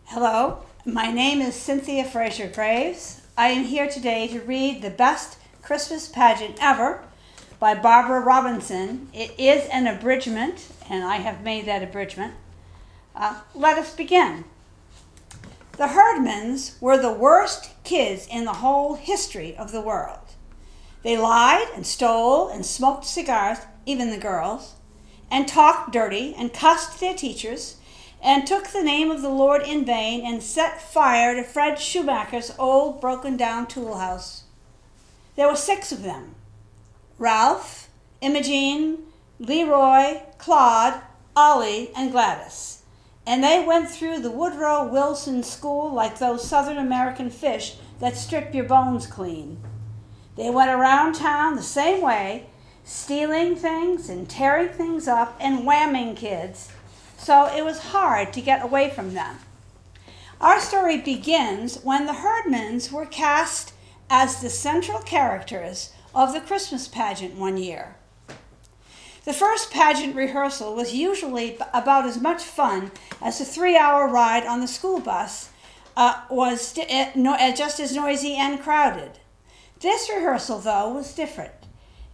Hello, my name is Cynthia Graves. I am here today to read The Best Christmas Pageant Ever by Barbara Robinson. It is an abridgment, and I have made that abridgment. Let us begin. The Herdmans were the worst kids in the whole history of the world. They lied and stole and smoked cigars, even the girls, and talked dirty and cussed their teachers, and took the name of the Lord in vain, and set fire to Fred Schumacher's old broken-down tool house. There were 6 of them: Ralph, Imogene, Leroy, Claude, Ollie, and Gladys. And they went through the Woodrow Wilson school like those Southern American fish that strip your bones clean. They went around town the same way, stealing things and tearing things up and whamming kids, so it was hard to get away from them. Our story begins when the Herdmans were cast as the central characters of the Christmas pageant one year. The first pageant rehearsal was usually about as much fun as a 3-hour ride on the school bus was just as noisy and crowded. This rehearsal, though, was different.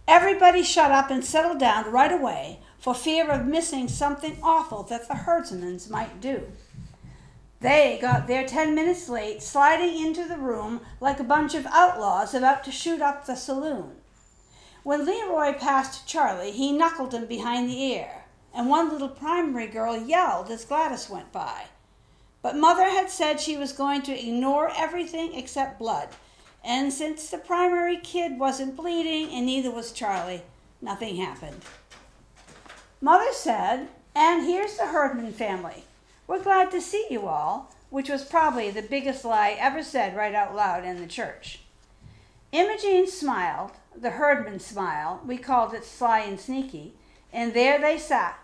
Everybody shut up and settled down right away for fear of missing something awful that the Herdmans might do. They got there 10 minutes late, sliding into the room like a bunch of outlaws about to shoot up the saloon. When Leroy passed Charlie, he knuckled him behind the ear, and one little primary girl yelled as Gladys went by. But Mother had said she was going to ignore everything except blood, and since the primary kid wasn't bleeding and neither was Charlie, nothing happened. Mother said, "And here's the Herdman family. We're glad to see you all," which was probably the biggest lie ever said right out loud in the church. Imogene smiled, the Herdman smile, we called it sly and sneaky, and there they sat,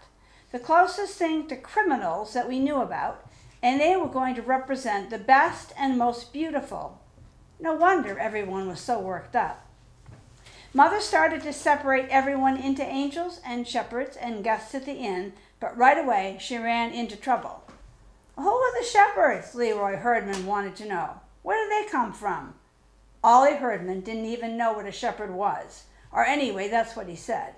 the closest thing to criminals that we knew about, and they were going to represent the best and most beautiful. No wonder everyone was so worked up. Mother started to separate everyone into angels and shepherds and guests at the inn, but right away she ran into trouble. "Who are the shepherds?" Leroy Herdman wanted to know. "Where do they come from?" Ollie Herdman didn't even know what a shepherd was, or anyway, that's what he said.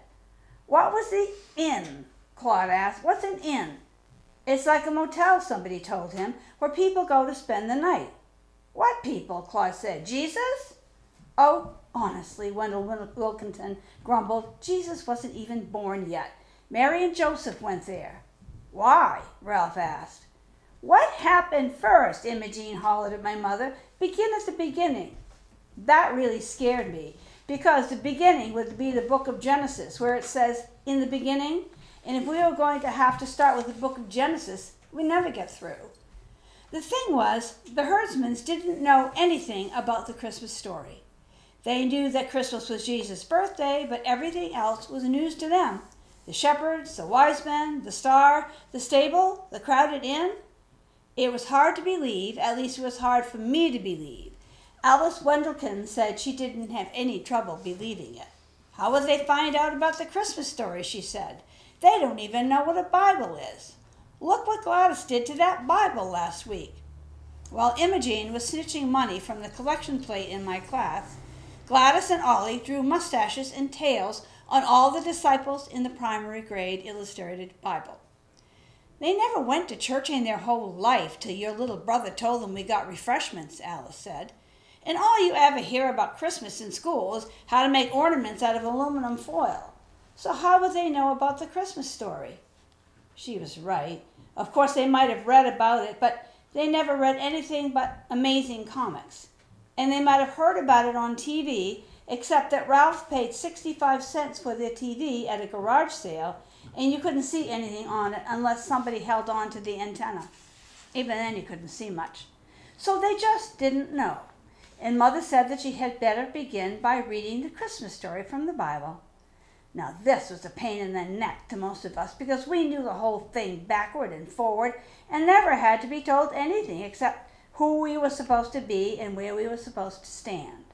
"What was the inn?" Claude asked. "What's an inn?" "It's like a motel," somebody told him, "where people go to spend the night." "What people?" Claude said. "Jesus?" "Oh, honestly," Wendell Wilkinson grumbled, "Jesus wasn't even born yet. Mary and Joseph went there." "Why?" Ralph asked. "What happened first?" Imogene hollered at my mother. "Begin at the beginning." That really scared me, because the beginning would be the book of Genesis, where it says, "in the beginning," and if we were going to have to start with the book of Genesis, we never get through. The thing was, the Herdmans didn't know anything about the Christmas story. They knew that Christmas was Jesus' birthday, but everything else was news to them. The shepherds, the wise men, the star, the stable, the crowded inn. It was hard to believe, at least it was hard for me to believe. Alice Wendelkin said she didn't have any trouble believing it. "How would they find out about the Christmas story?" she said. "They don't even know what a Bible is. Look what Gladys did to that Bible last week." While Imogene was snitching money from the collection plate in my class, Gladys and Ollie drew mustaches and tails on all the disciples in the primary grade illustrated Bible. "They never went to church in their whole life till your little brother told them we got refreshments," Alice said. "And all you ever hear about Christmas in school is how to make ornaments out of aluminum foil. So how would they know about the Christmas story?" She was right. Of course, they might have read about it, but they never read anything but Amazing Comics. And they might have heard about it on TV, except that Ralph paid 65 cents for their TV at a garage sale, and you couldn't see anything on it unless somebody held on to the antenna. Even then you couldn't see much. So they just didn't know. And Mother said that she had better begin by reading the Christmas story from the Bible. Now this was a pain in the neck to most of us, because we knew the whole thing backward and forward and never had to be told anything except who we were supposed to be and where we were supposed to stand.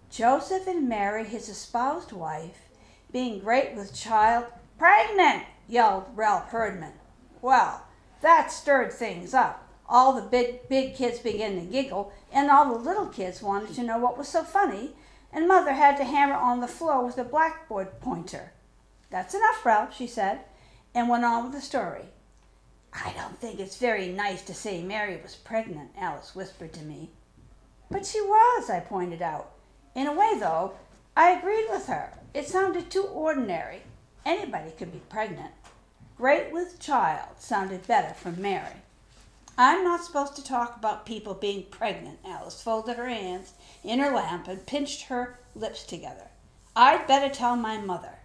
"Joseph and Mary, his espoused wife, being great with child—" "Pregnant!" yelled Ralph Herdman. Well, that stirred things up. All the big kids began to giggle, and all the little kids wanted to know what was so funny, and Mother had to hammer on the floor with a blackboard pointer. "That's enough, Ralph," she said, and went on with the story. "I don't think it's very nice to say Mary was pregnant," Alice whispered to me. "But she was," I pointed out. In a way, though, I agreed with her. It sounded too ordinary. Anybody could be pregnant. "Great with child" sounded better from Mary. "I'm not supposed to talk about people being pregnant." Alice folded her hands in her lap and pinched her lips together. "I'd better tell my mother."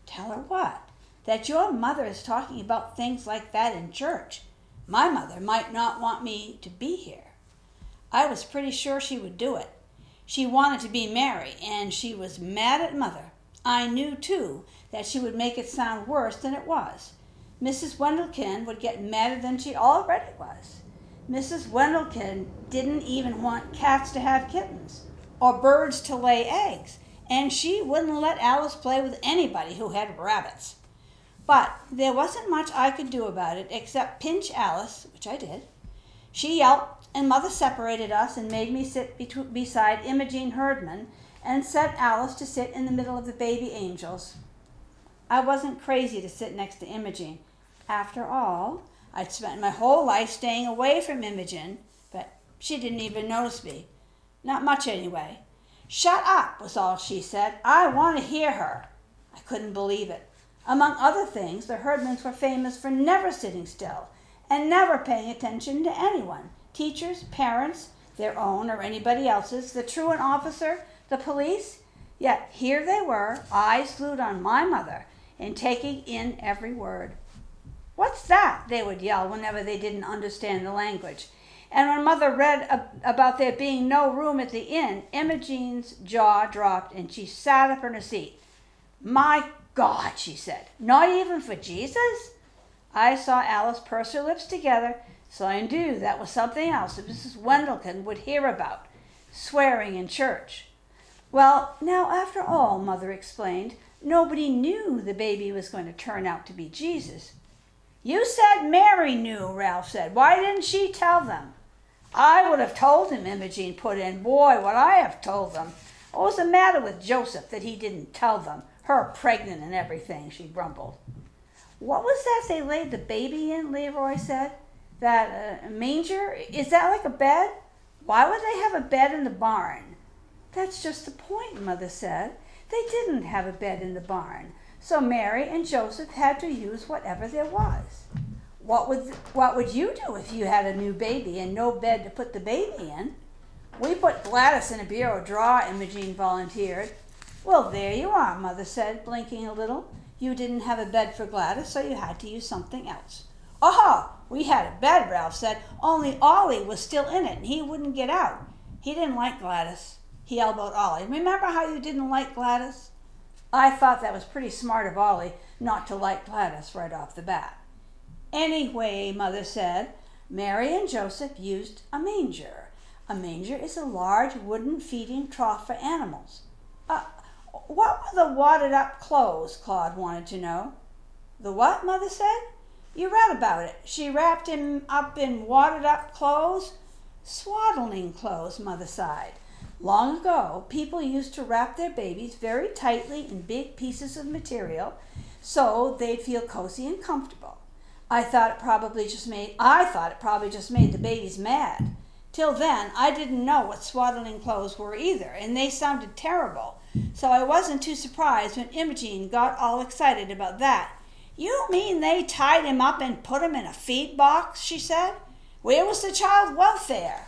"Tell her what?" "That your mother is talking about things like that in church. My mother might not want me to be here." I was pretty sure she would do it. She wanted to be Mary, and she was mad at Mother. I knew, too, that she would make it sound worse than it was. Mrs. Wendelkin would get madder than she already was. Mrs. Wendelkin didn't even want cats to have kittens, or birds to lay eggs, and she wouldn't let Alice play with anybody who had rabbits. But there wasn't much I could do about it except pinch Alice, which I did. She yelped, and Mother separated us and made me sit beside Imogene Herdman and set Alice to sit in the middle of the baby angels. I wasn't crazy to sit next to Imogene. After all, I'd spent my whole life staying away from Imogene, but she didn't even notice me. Not much, anyway. "Shut up," was all she said. "I want to hear her." I couldn't believe it. Among other things, the Herdmans were famous for never sitting still and never paying attention to anyone. Teachers, parents, their own or anybody else's, the truant officer, the police. Yet here they were, eyes glued on my mother and taking in every word. "What's that?" they would yell whenever they didn't understand the language. And when Mother read about there being no room at the inn, Imogene's jaw dropped and she sat up in her seat. "My God," she said, "not even for Jesus?" I saw Alice purse her lips together, so I knew that was something else that Mrs. Wendelkin would hear about, swearing in church. "Well, now, after all," Mother explained, "nobody knew the baby was going to turn out to be Jesus." "You said Mary knew," Ralph said. "Why didn't she tell them?" "I would have told him," Imogene put in. "Boy, would I have told them. What was the matter with Joseph that he didn't tell them? Her pregnant and everything," she grumbled. "What was that they laid the baby in?" Leroy said. "That manger? Is that like a bed? Why would they have a bed in the barn?" "That's just the point," Mother said. "They didn't have a bed in the barn, so Mary and Joseph had to use whatever there was." What would you do if you had a new baby and no bed to put the baby in?" "We put Gladys in a bureau drawer," Imogene volunteered. "Well, there you are," Mother said, blinking a little. "You didn't have a bed for Gladys, so you had to use something else." "Oh, we had a bed," Ralph said, "only Ollie was still in it and he wouldn't get out. He didn't like Gladys." He elbowed Ollie. "Remember how you didn't like Gladys?" I thought that was pretty smart of Ollie not to like Gladys right off the bat. "Anyway," Mother said, "Mary and Joseph used a manger. A manger is a large wooden feeding trough for animals." What were the wadded up clothes?" Claude wanted to know. "The what?" Mother said. "You read about it. She wrapped him up in wadded up clothes." "Swaddling clothes," Mother sighed. "Long ago, people used to wrap their babies very tightly in big pieces of material so they'd feel cozy and comfortable. I thought it probably just made the babies mad. Till then, I didn't know what swaddling clothes were either, and they sounded terrible, so I wasn't too surprised when Imogene got all excited about that. "You mean they tied him up and put him in a feed box?" she said. "Where was the child welfare?"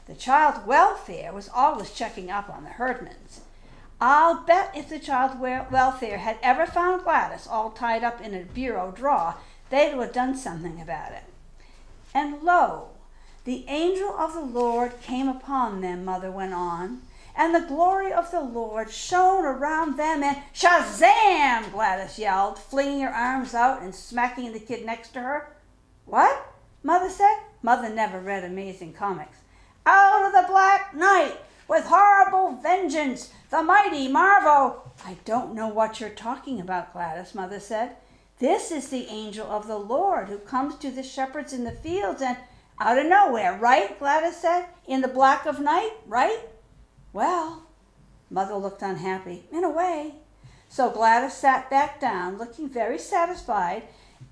The child welfare was always checking up on the Herdmans. I'll bet if the child welfare had ever found Gladys all tied up in a bureau drawer, they'd have done something about it. "And lo, the angel of the Lord came upon them," Mother went on, "and the glory of the Lord shone around them, and—" "Shazam!" Gladys yelled, flinging her arms out and smacking the kid next to her. "What?" Mother said. Mother never read Amazing Comics. "Out of the black night, with horrible vengeance, the mighty Marvo—" "I don't know what you're talking about, Gladys," Mother said. "This is the angel of the Lord who comes to the shepherds in the fields and—" Out of nowhere, right? Gladys said. In the black of night, right? Well, Mother looked unhappy. In a way. So Gladys sat back down, looking very satisfied,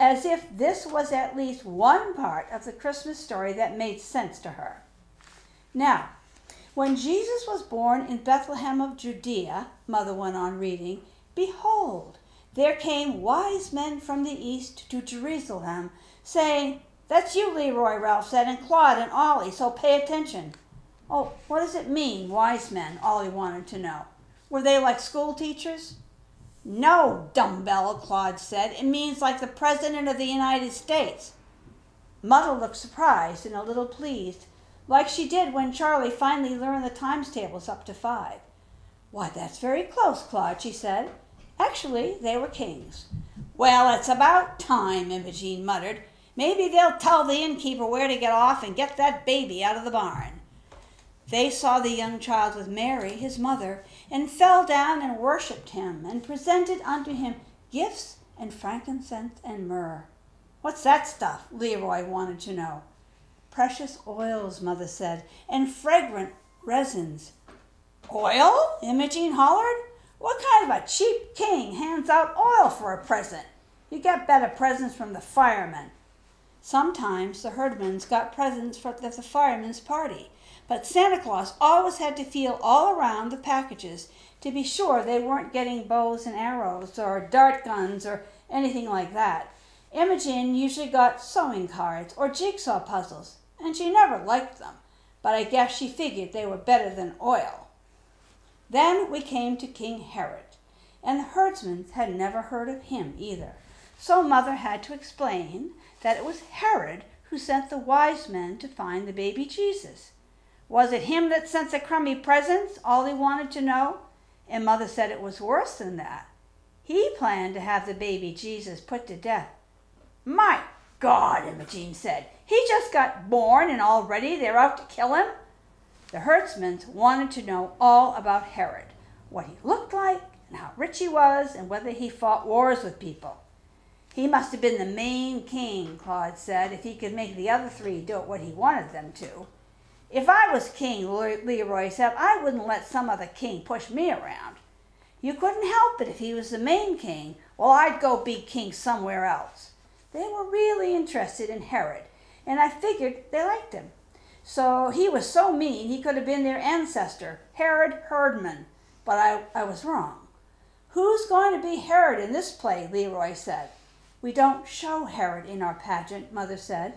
as if this was at least one part of the Christmas story that made sense to her. Now, when Jesus was born in Bethlehem of Judea, Mother went on reading, behold, there came wise men from the east to Jerusalem, saying, that's you, Leroy, Ralph said, and Claude and Ollie, so pay attention. Oh, what does it mean, wise men? Ollie wanted to know. Were they like school teachers? No, dumbbell, Claude said. It means like the President of the United States. Mother looked surprised and a little pleased, like she did when Charlie finally learned the times tables up to 5. Why, that's very close, Claude, she said. Actually, they were kings. Well, it's about time, Imogene muttered. Maybe they'll tell the innkeeper where to get off and get that baby out of the barn. They saw the young child with Mary, his mother, and fell down and worshipped him, and presented unto him gifts and frankincense and myrrh. What's that stuff? Leroy wanted to know. Precious oils, Mother said, and fragrant resins. Oil? Imogene hollered. What kind of a cheap king hands out oil for a present? You get better presents from the firemen. Sometimes the herdmans got presents at the firemen's party, but Santa Claus always had to feel all around the packages to be sure they weren't getting bows and arrows or dart guns or anything like that. Imogen usually got sewing cards or jigsaw puzzles, and she never liked them, but I guess she figured they were better than oil. Then we came to King Herod, and the herdsmen had never heard of him either, so Mother had to explain that it was Herod who sent the wise men to find the baby Jesus. Was it him that sent the crummy presents? Ollie wanted to know, and Mother said it was worse than that. He planned to have the baby Jesus put to death. My God, Imogene said, he just got born and already they're out to kill him? The herdsmen wanted to know all about Herod, what he looked like and how rich he was and whether he fought wars with people. He must have been the main king, Claude said, if he could make the other 3 do what he wanted them to. If I was king, Leroy said, I wouldn't let some other king push me around. You couldn't help it if he was the main king. Well, I'd go be king somewhere else. They were really interested in Herod, and I figured they liked him. So he was so mean he could have been their ancestor, Herod Herdman. But I was wrong. Who's going to be Herod in this play? Leroy said. We don't show Herod in our pageant, Mother said,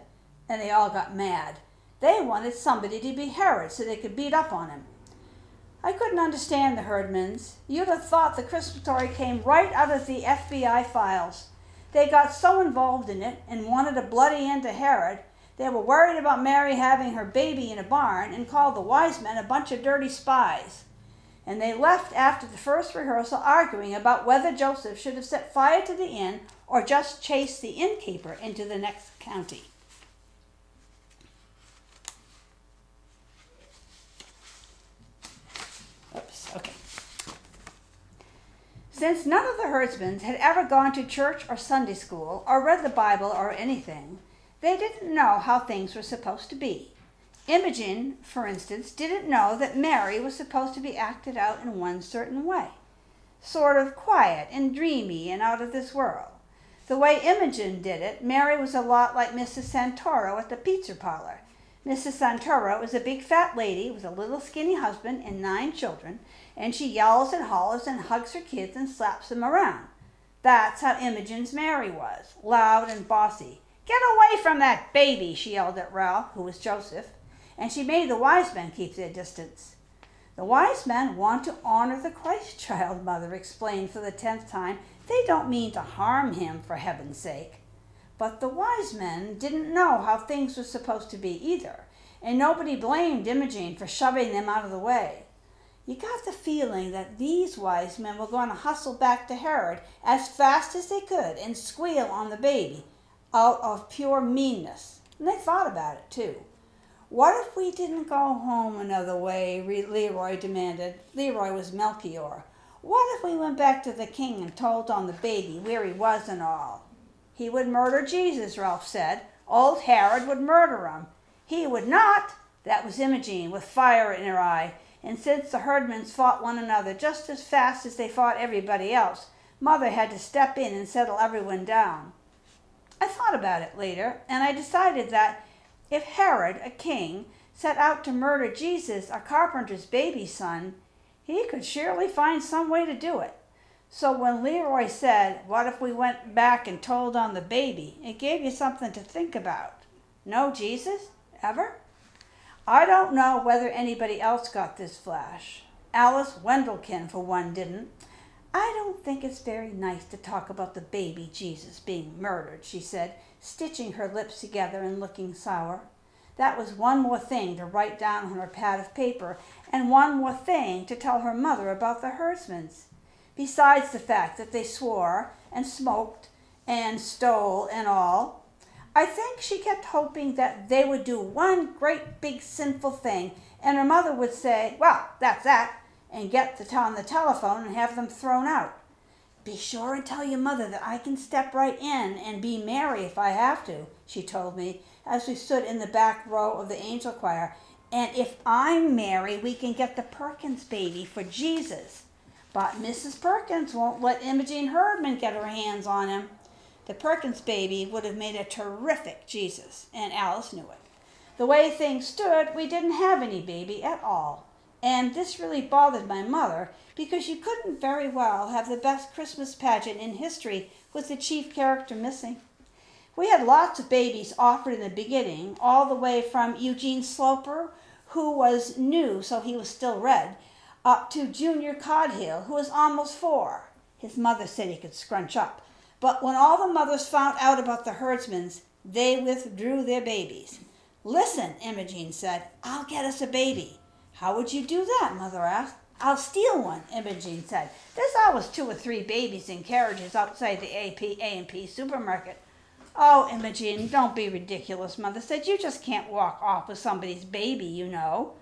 and they all got mad. They wanted somebody to be Herod so they could beat up on him. I couldn't understand the herdmans. You'd have thought the Christmas story came right out of the FBI files. They got so involved in it and wanted a bloody end to Herod, they were worried about Mary having her baby in a barn and called the wise men a bunch of dirty spies. And they left after the first rehearsal arguing about whether Joseph should have set fire to the inn or just chased the innkeeper into the next county. Okay. Since none of the herdsmen had ever gone to church or Sunday school or read the Bible or anything, they didn't know how things were supposed to be. Imogen, for instance, didn't know that Mary was supposed to be acted out in one certain way, sort of quiet and dreamy and out of this world. The way Imogen did it, Mary was a lot like Mrs. Santoro at the pizza parlor. Mrs. Santoro is a big fat lady with a little skinny husband and 9 children, and she yells and hollers and hugs her kids and slaps them around. That's how Imogen's Mary was, loud and bossy. Get away from that baby, she yelled at Ralph, who was Joseph, and she made the wise men keep their distance. The wise men want to honor the Christ child, Mother explained for the 10th time. They don't mean to harm him, for heaven's sake. But the wise men didn't know how things were supposed to be either, and nobody blamed Imogen for shoving them out of the way. You got the feeling that these wise men were going to hustle back to Herod as fast as they could and squeal on the baby out of pure meanness. And they thought about it, too. What if we didn't go home another way, Leroy demanded. Leroy was Melchior. What if we went back to the king and told on the baby where he was and all? He would murder Jesus, Ralph said. Old Herod would murder him. He would not. That was Imogene, with fire in her eye. And since the herdmen fought one another just as fast as they fought everybody else, Mother had to step in and settle everyone down. I thought about it later, and I decided that if Herod, a king, set out to murder Jesus, a carpenter's baby son, he could surely find some way to do it. So when Leroy said, "What if we went back and told on the baby?" it gave you something to think about. No Jesus? Ever? I don't know whether anybody else got this flash. Alice Wendelkin, for one, didn't. "I don't think it's very nice to talk about the baby Jesus being murdered," she said, stitching her lips together and looking sour. That was one more thing to write down on her pad of paper, and one more thing to tell her mother about the herdsmans. Besides the fact that they swore and smoked and stole and all, I think she kept hoping that they would do one great big sinful thing, and her mother would say, "Well, that's that," and get on the telephone and have them thrown out. "Be sure and tell your mother that I can step right in and be Mary if I have to," she told me as we stood in the back row of the angel choir. "And if I'm Mary, we can get the Perkins baby for Jesus. But Mrs. Perkins won't let Imogene Herdman get her hands on him." The Perkins baby would have made a terrific Jesus, and Alice knew it. The way things stood, we didn't have any baby at all. And this really bothered my mother, because you couldn't very well have the best Christmas pageant in history with the chief character missing. We had lots of babies offered in the beginning, all the way from Eugene Sloper, who was new, so he was still red, up to Junior Codhill, who was almost 4. His mother said he could scrunch up. But when all the mothers found out about the herdsmans, they withdrew their babies. "Listen," Imogene said, "I'll get us a baby." "How would you do that?" Mother asked. "I'll steal one," Imogene said. "There's always 2 or 3 babies in carriages outside the A&P supermarket." "Oh, Imogene, don't be ridiculous," Mother said. "You just can't walk off with somebody's baby, you know."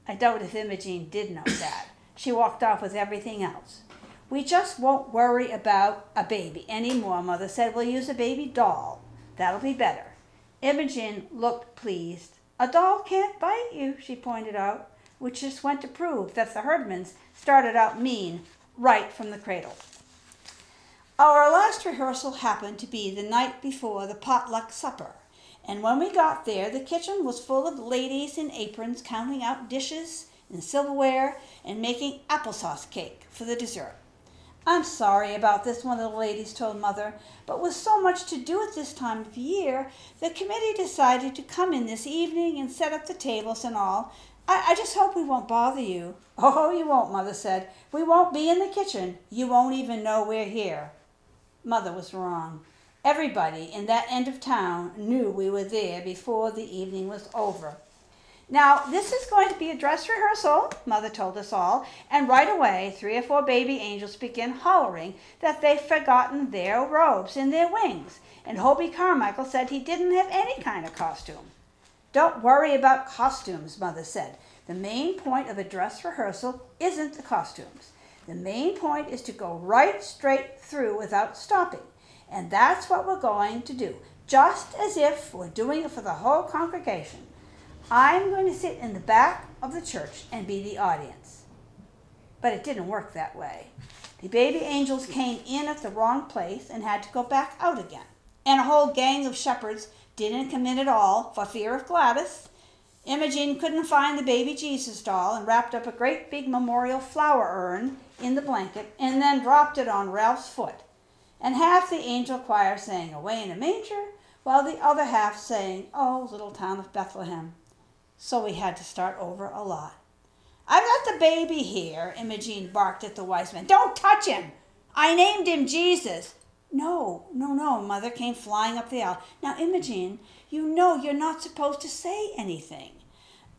I doubt if Imogene did know that. She walked off with everything else. "We just won't worry about a baby anymore," Mother said. "We'll use a baby doll. That'll be better." Imogene looked pleased. "A doll can't bite you," she pointed out, which just went to prove that the herdmans started out mean right from the cradle. Our last rehearsal happened to be the night before the potluck supper, and when we got there, the kitchen was full of ladies in aprons counting out dishes and silverware and making applesauce cake for the dessert. "I'm sorry about this," one of the ladies told Mother, "but with so much to do at this time of year, the committee decided to come in this evening and set up the tables and all. I just hope we won't bother you." "Oh, you won't," Mother said. "We won't be in the kitchen. You won't even know we're here." Mother was wrong. Everybody in that end of town knew we were there before the evening was over. "Now, this is going to be a dress rehearsal," Mother told us all, and right away 3 or 4 baby angels began hollering that they'd forgotten their robes and their wings, and Hobie Carmichael said he didn't have any kind of costume. "Don't worry about costumes," Mother said. "The main point of a dress rehearsal isn't the costumes. The main point is to go right straight through without stopping, and that's what we're going to do, just as if we're doing it for the whole congregation. I'm going to sit in the back of the church and be the audience." But it didn't work that way. The baby angels came in at the wrong place and had to go back out again. And a whole gang of shepherds didn't come in at all for fear of Gladys. Imogene couldn't find the baby Jesus doll and wrapped up a great big memorial flower urn in the blanket and then dropped it on Ralph's foot. And half the angel choir sang "Away in a Manger," while the other half sang "Oh, Little Town of Bethlehem." So we had to start over a lot. "I've got the baby here," Imogene barked at the wise men. "Don't touch him! I named him Jesus." No, Mother came flying up the aisle. "Now, Imogene, you know you're not supposed to say anything.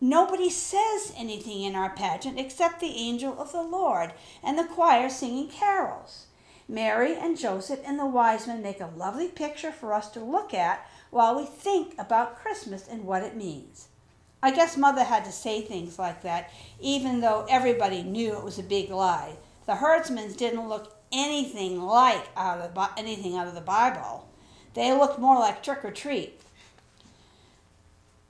Nobody says anything in our pageant except the angel of the Lord and the choir singing carols. Mary and Joseph and the wise men make a lovely picture for us to look at while we think about Christmas and what it means." I guess Mother had to say things like that, even though everybody knew it was a big lie. The herdsmen didn't look anything like anything out of the Bible. They looked more like trick or treat.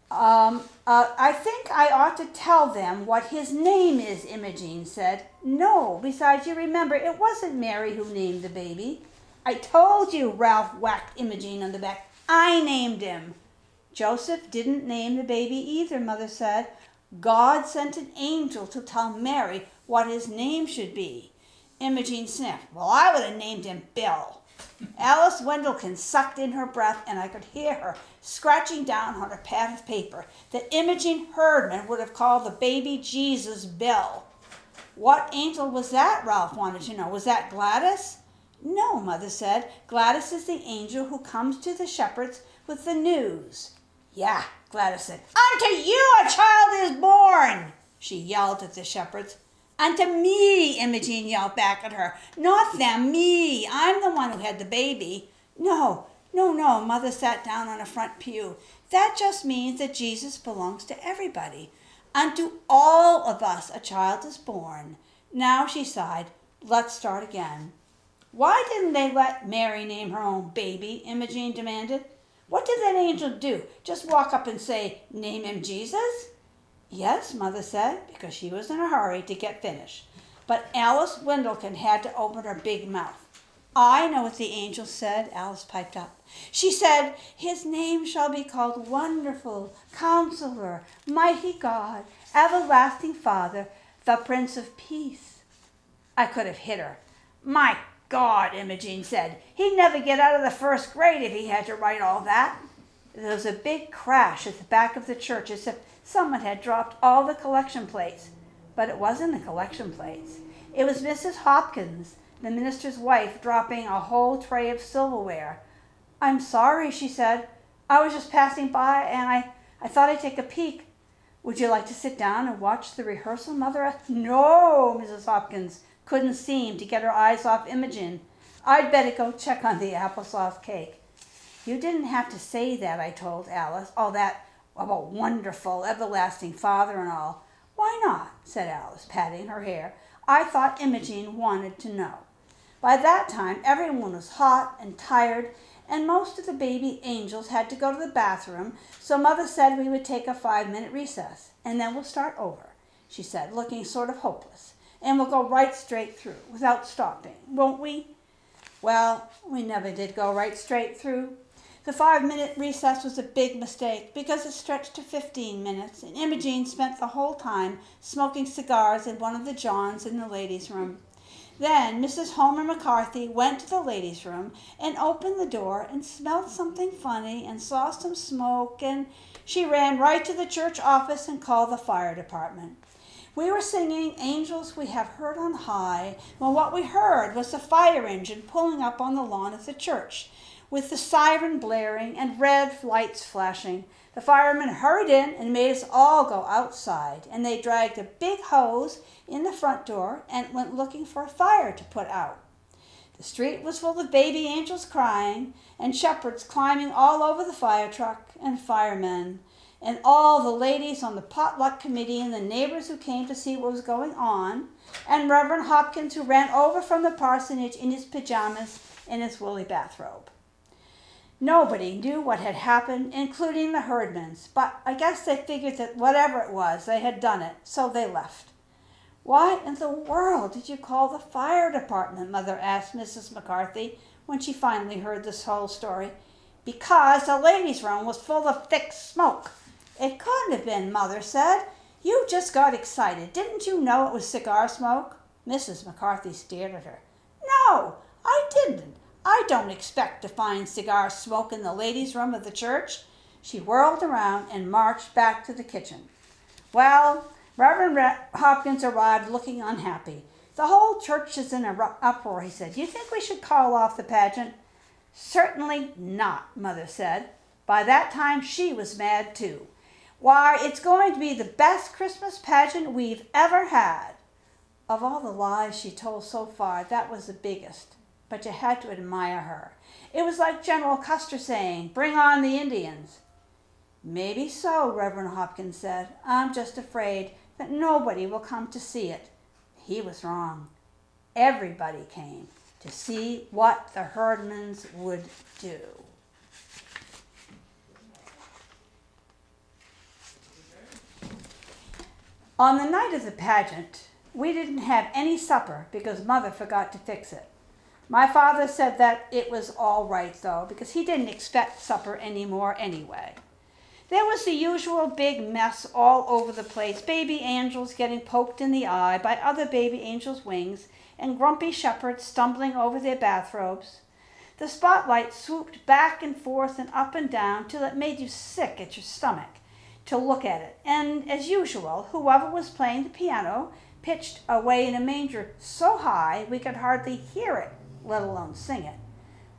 I think I ought to tell them what his name is, Imogene said. No, besides, you remember, it wasn't Mary who named the baby. I told you, Ralph whacked Imogene on the back. I named him. Joseph didn't name the baby either, Mother said. God sent an angel to tell Mary what his name should be. Imogene sniffed. Well, I would have named him Bill. Alice Wendelkin sucked in her breath, and I could hear her scratching down on a pad of paper that Imogen Herdman would have called the baby Jesus Bill. What angel was that? Ralph wanted to know. Was that Gladys? No, Mother said. Gladys is the angel who comes to the shepherds with the news. Yeah, Gladys said. Unto you a child is born, she yelled at the shepherds. Unto me, Imogene yelled back at her. Not them, me. I'm the one who had the baby. No, Mother sat down on a front pew. That just means that Jesus belongs to everybody. Unto all of us a child is born. Now, she sighed, let's start again. Why didn't they let Mary name her own baby? Imogene demanded. What did that angel do? Just walk up and say, name him Jesus? Yes, Mother said, because she was in a hurry to get finished. But Alice Wendelkin had to open her big mouth. I know what the angel said, Alice piped up. She said, his name shall be called Wonderful, Counselor, Mighty God, Everlasting Father, the Prince of Peace. I could have hit her. My God, Imogene said, he'd never get out of the first grade if he had to write all that. There was a big crash at the back of the church as if someone had dropped all the collection plates. But it wasn't the collection plates. It was Mrs. Hopkins, the minister's wife, dropping a whole tray of silverware. I'm sorry, she said. I was just passing by and I thought I'd take a peek. Would you like to sit down and watch the rehearsal, Mother? No, Mrs. Hopkins couldn't seem to get her eyes off Imogen. I'd better go check on the applesauce cake. You didn't have to say that, I told Alice. All that about wonderful, everlasting Father and all. Why not? Said Alice, patting her hair. I thought Imogen wanted to know. By that time, everyone was hot and tired, and most of the baby angels had to go to the bathroom, so Mother said we would take a 5-minute recess, and then we'll start over, she said, looking sort of hopeless. And we'll go right straight through, without stopping, won't we? Well, we never did go right straight through. The 5-minute recess was a big mistake because it stretched to 15 minutes, and Imogen spent the whole time smoking cigars in one of the johns in the ladies' room. Then Mrs. Homer McCarthy went to the ladies' room and opened the door and smelled something funny and saw some smoke, and she ran right to the church office and called the fire department. We were singing Angels We Have Heard on High when what we heard was the fire engine pulling up on the lawn of the church, with the siren blaring and red lights flashing. The firemen hurried in and made us all go outside, and they dragged a big hose in the front door and went looking for a fire to put out. The street was full of baby angels crying, and shepherds climbing all over the fire truck, and firemen, and all the ladies on the potluck committee and the neighbors who came to see what was going on, and Reverend Hopkins, who ran over from the parsonage in his pajamas and his woolly bathrobe. Nobody knew what had happened, including the Herdmans, but I guess they figured that whatever it was, they had done it, so they left. Why in the world did you call the fire department? Mother asked Mrs. McCarthy when she finally heard this whole story. Because the ladies' room was full of thick smoke. It couldn't have been, Mother said. You just got excited. Didn't you know it was cigar smoke? Mrs. McCarthy stared at her. No, I didn't. I don't expect to find cigar smoke in the ladies' room of the church. She whirled around and marched back to the kitchen. Well, Reverend Hopkins arrived looking unhappy. The whole church is in an uproar, he said. Do you think we should call off the pageant? Certainly not, Mother said. By that time, she was mad too. Why, it's going to be the best Christmas pageant we've ever had. Of all the lies she told so far, that was the biggest. But you had to admire her. It was like General Custer saying, bring on the Indians. Maybe so, Reverend Hopkins said. I'm just afraid that nobody will come to see it. He was wrong. Everybody came to see what the Herdmans would do. On the night of the pageant, we didn't have any supper because Mother forgot to fix it. My father said that it was all right, though, because he didn't expect supper anymore anyway. There was the usual big mess all over the place, baby angels getting poked in the eye by other baby angels' wings, and grumpy shepherds stumbling over their bathrobes. The spotlight swooped back and forth and up and down till it made you sick at your stomach to look at it. And as usual, whoever was playing the piano pitched Away in a Manger so high we could hardly hear it, let alone sing it.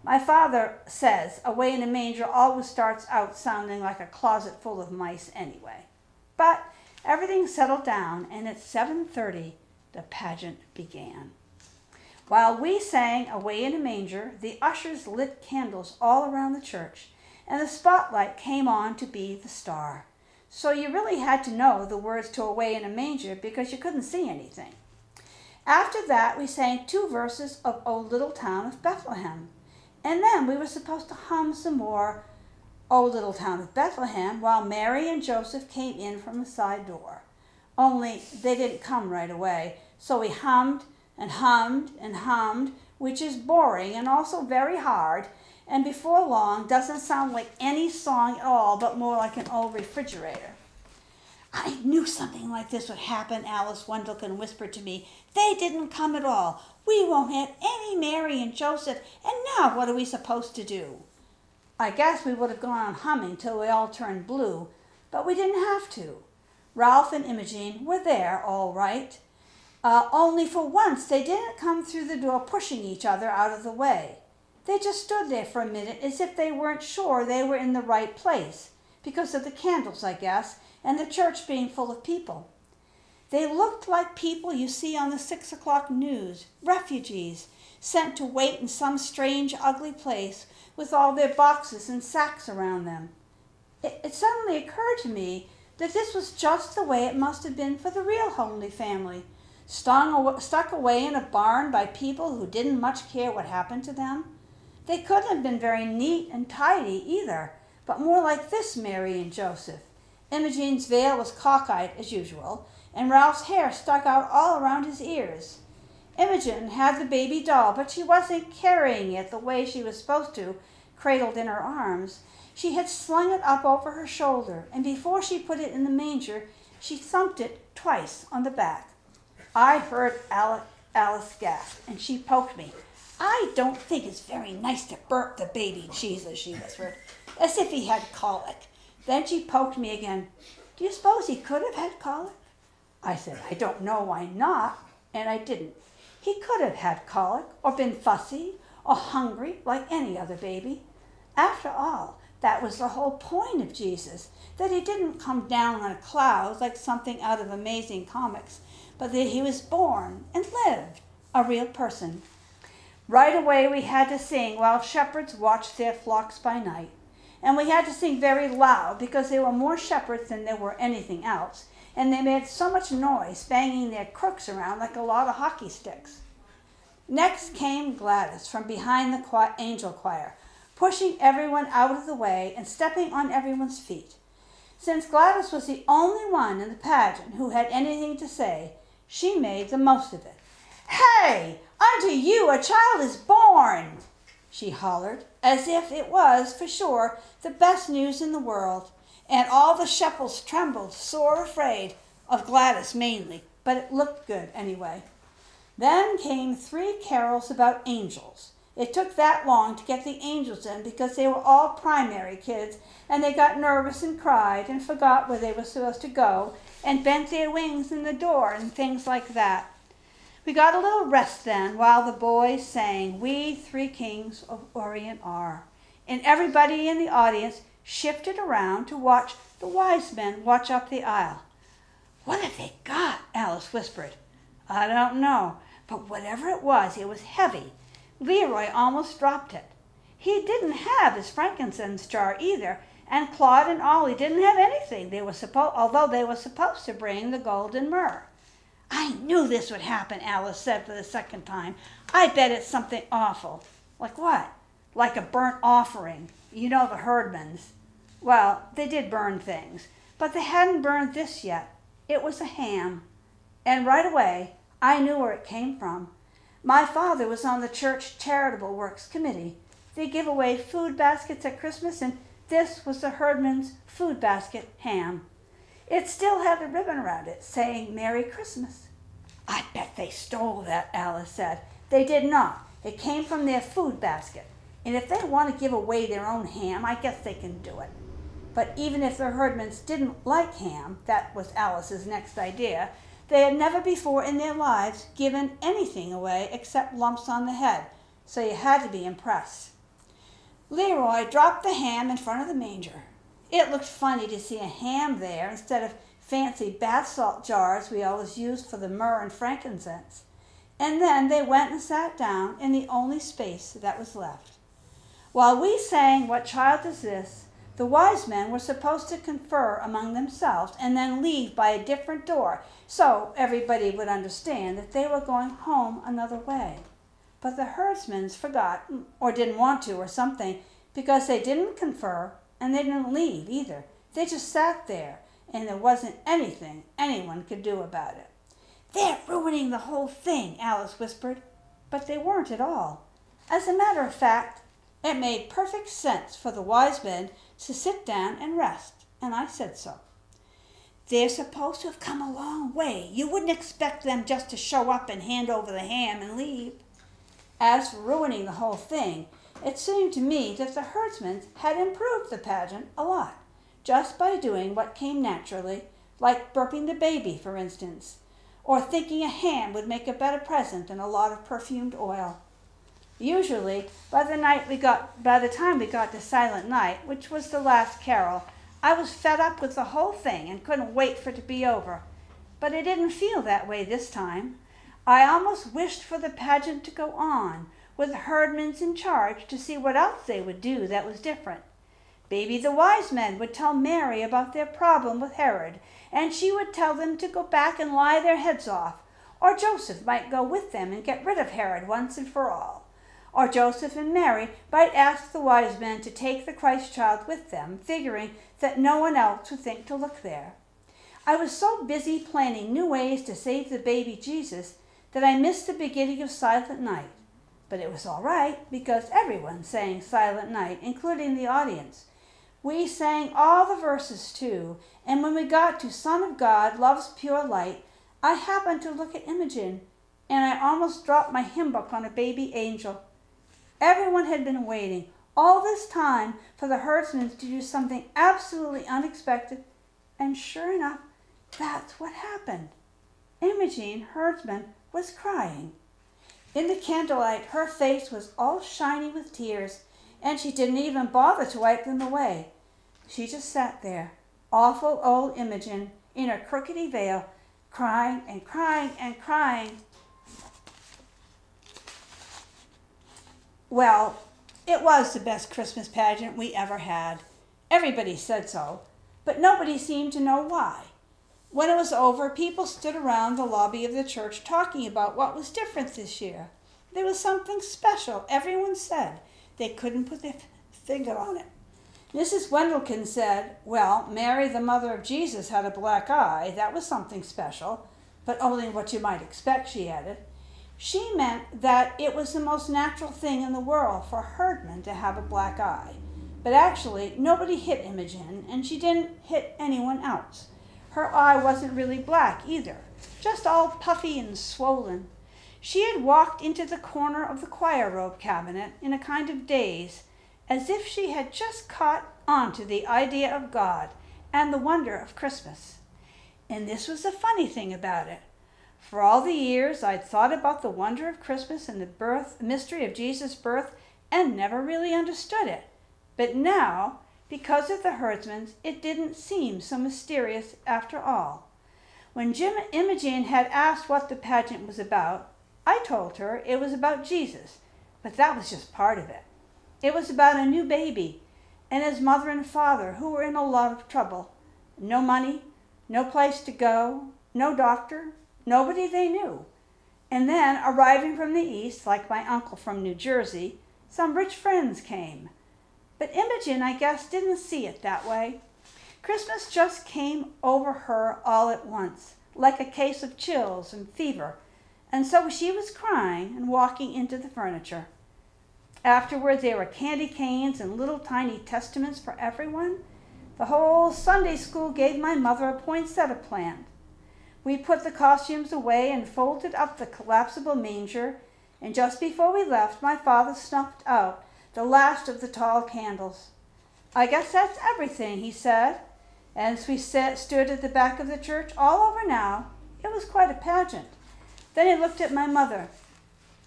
My father says Away in a Manger always starts out sounding like a closet full of mice anyway. But everything settled down, and at 7:30 the pageant began. While we sang Away in a Manger, the ushers lit candles all around the church, and the spotlight came on to be the star. So you really had to know the words to Away in a Manger because you couldn't see anything. After that, we sang 2 verses of O Little Town of Bethlehem. And then we were supposed to hum some more O Little Town of Bethlehem while Mary and Joseph came in from the side door. Only they didn't come right away, so we hummed and hummed and hummed, which is boring and also very hard, and before long doesn't sound like any song at all, but more like an old refrigerator. I knew something like this would happen, Alice Wendelkin whispered to me. They didn't come at all. We won't have any Mary and Joseph, and now what are we supposed to do? I guess we would have gone on humming till we all turned blue, but we didn't have to. Ralph and Imogen were there, all right. Only for once they didn't come through the door pushing each other out of the way. They just stood there for a minute as if they weren't sure they were in the right place, because of the candles, I guess, and the church being full of people. They looked like people you see on the 6 o'clock news, refugees sent to wait in some strange, ugly place with all their boxes and sacks around them. It suddenly occurred to me that this was just the way it must have been for the real Holy Family, stuck away in a barn by people who didn't much care what happened to them. They couldn't have been very neat and tidy either, but more like this Mary and Joseph. Imogen's veil was cockeyed as usual, and Ralph's hair stuck out all around his ears. Imogen had the baby doll, but she wasn't carrying it the way she was supposed to, cradled in her arms. She had slung it up over her shoulder, and before she put it in the manger, she thumped it twice on the back. I heard Alice gasp, and she poked me. I don't think it's very nice to burp the baby Jesus, she whispered, as if he had colic. Then she poked me again. Do you suppose he could have had colic? I said, I don't know why not, and I didn't. He could have had colic, or been fussy, or hungry, like any other baby. After all, that was the whole point of Jesus, that he didn't come down on a cloud like something out of Amazing Comics, but that he was born and lived, a real person. Right away we had to sing while shepherds watched their flocks by night. And we had to sing very loud because there were more shepherds than there were anything else, and they made so much noise banging their crooks around like a lot of hockey sticks. Next came Gladys from behind the angel choir, pushing everyone out of the way and stepping on everyone's feet. Since Gladys was the only one in the pageant who had anything to say, she made the most of it. Hey, unto you a child is born, she hollered, as if it was, for sure, the best news in the world. And all the shepherds trembled, sore afraid, of Gladys mainly, but it looked good anyway. Then came 3 carols about angels. It took that long to get the angels in because they were all primary kids, and they got nervous and cried and forgot where they were supposed to go and bent their wings in the door and things like that. We got a little rest then while the boys sang We 3 Kings of Orient Are, and everybody in the audience shifted around to watch the wise men watch up the aisle. What have they got? Alice whispered. I don't know, but whatever it was heavy. Leroy almost dropped it. He didn't have his frankincense jar either, and Claude and Ollie didn't have anything, although they were supposed to bring the gold and myrrh. I knew this would happen, Alice said for the second time. I bet it's something awful. Like what? Like a burnt offering. You know the Herdmans. Well, they did burn things, but they hadn't burned this yet. It was a ham. And right away, I knew where it came from. My father was on the church charitable works committee. They give away food baskets at Christmas, and this was the herdman's food basket ham. It still had a ribbon around it saying Merry Christmas. I bet they stole that, Alice said. They did not. It came from their food basket. And if they want to give away their own ham, I guess they can do it. But even if the herdmans didn't like ham, that was Alice's next idea, they had never before in their lives given anything away except lumps on the head, so you had to be impressed. Leroy dropped the ham in front of the manger. It looked funny to see a ham there instead of fancy bath salt jars we always used for the myrrh and frankincense. And then they went and sat down in the only space that was left. While we sang What Child Is This?, the wise men were supposed to confer among themselves and then leave by a different door so everybody would understand that they were going home another way. But the herdsmen forgot, or didn't want to, or something, because they didn't confer and they didn't leave either. They just sat there, and there wasn't anything anyone could do about it. They're ruining the whole thing, Alice whispered. But they weren't at all. As a matter of fact, it made perfect sense for the wise men to sit down and rest, and I said so. They're supposed to have come a long way. You wouldn't expect them just to show up and hand over the ham and leave. As for ruining the whole thing, it seemed to me that the herdsmen had improved the pageant a lot, just by doing what came naturally, like burping the baby, for instance, or thinking a ham would make a better present than a lot of perfumed oil. Usually, by the time we got to Silent Night, which was the last carol, I was fed up with the whole thing and couldn't wait for it to be over. But it didn't feel that way this time. I almost wished for the pageant to go on, with herdmen in charge, to see what else they would do that was different. Maybe the wise men would tell Mary about their problem with Herod, and she would tell them to go back and lie their heads off. Or Joseph might go with them and get rid of Herod once and for all. Or Joseph and Mary might ask the wise men to take the Christ child with them, figuring that no one else would think to look there. I was so busy planning new ways to save the baby Jesus that I missed the beginning of Silent Night. But it was all right, because everyone sang Silent Night, including the audience. We sang all the verses too, and when we got to Son of God loves pure light, I happened to look at Imogen, and I almost dropped my hymn book on a baby angel. Everyone had been waiting all this time for the herdsmen to do something absolutely unexpected, and sure enough, that's what happened. Imogen, herdsman, was crying. In the candlelight, her face was all shiny with tears, and she didn't even bother to wipe them away. She just sat there, awful old Imogen, in her crookedy veil, crying and crying and crying. Well, it was the best Christmas pageant we ever had. Everybody said so, but nobody seemed to know why. When it was over, people stood around the lobby of the church talking about what was different this year. There was something special, everyone said. They couldn't put their finger on it. Mrs. Wendelkin said, well, Mary, the mother of Jesus, had a black eye. That was something special, but only what you might expect, she added. She meant that it was the most natural thing in the world for herdmen to have a black eye. But actually, nobody hit Imogen, and she didn't hit anyone else. Her eye wasn't really black either, just all puffy and swollen. She had walked into the corner of the choir robe cabinet in a kind of daze, as if she had just caught on to the idea of God and the wonder of Christmas. And this was the funny thing about it. For all the years I'd thought about the wonder of Christmas and the mystery of Jesus' birth and never really understood it. But now, because of the herdsmen, it didn't seem so mysterious after all. When Imogen had asked what the pageant was about, I told her it was about Jesus, but that was just part of it. It was about a new baby and his mother and father who were in a lot of trouble. No money, no place to go, no doctor, nobody they knew. And then, arriving from the east, like my uncle from New Jersey, some rich friends came. But Imogen, I guess, didn't see it that way. Christmas just came over her all at once, like a case of chills and fever, and so she was crying and walking into the furniture. Afterward, there were candy canes and little tiny testaments for everyone. The whole Sunday school gave my mother a poinsettia plant. We put the costumes away and folded up the collapsible manger, and just before we left, my father snuffed out the last of the tall candles. "I guess that's everything," he said, as we stood at the back of the church. "All over now." It was quite a pageant. Then he looked at my mother.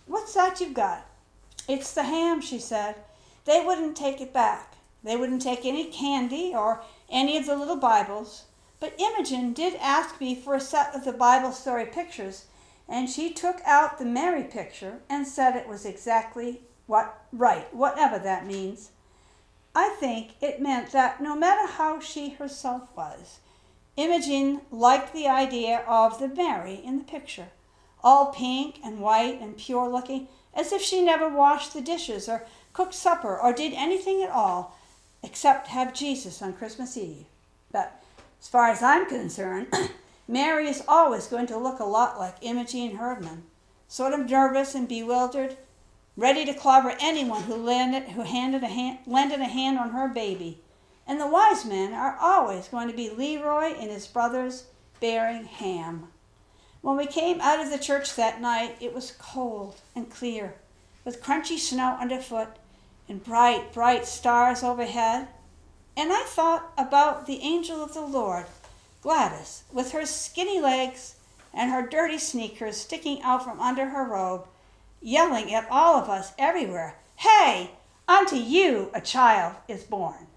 "What's that you've got?" "It's the ham," she said. "They wouldn't take it back. They wouldn't take any candy or any of the little Bibles. But Imogen did ask me for a set of the Bible story pictures, and she took out the Mary picture and said it was exactly right, whatever that means." I think it meant that no matter how she herself was, Imogen liked the idea of the Mary in the picture, all pink and white and pure looking, as if she never washed the dishes or cooked supper or did anything at all except have Jesus on Christmas Eve. But as far as I'm concerned, Mary is always going to look a lot like Imogen Herdman, sort of nervous and bewildered, ready to clobber anyone who lended a hand on her baby. And the wise men are always going to be Leroy and his brothers bearing ham. When we came out of the church that night, it was cold and clear, with crunchy snow underfoot and bright, bright stars overhead. And I thought about the angel of the Lord, Gladys, with her skinny legs and her dirty sneakers sticking out from under her robe, yelling at all of us everywhere, "Hey, unto you a child is born."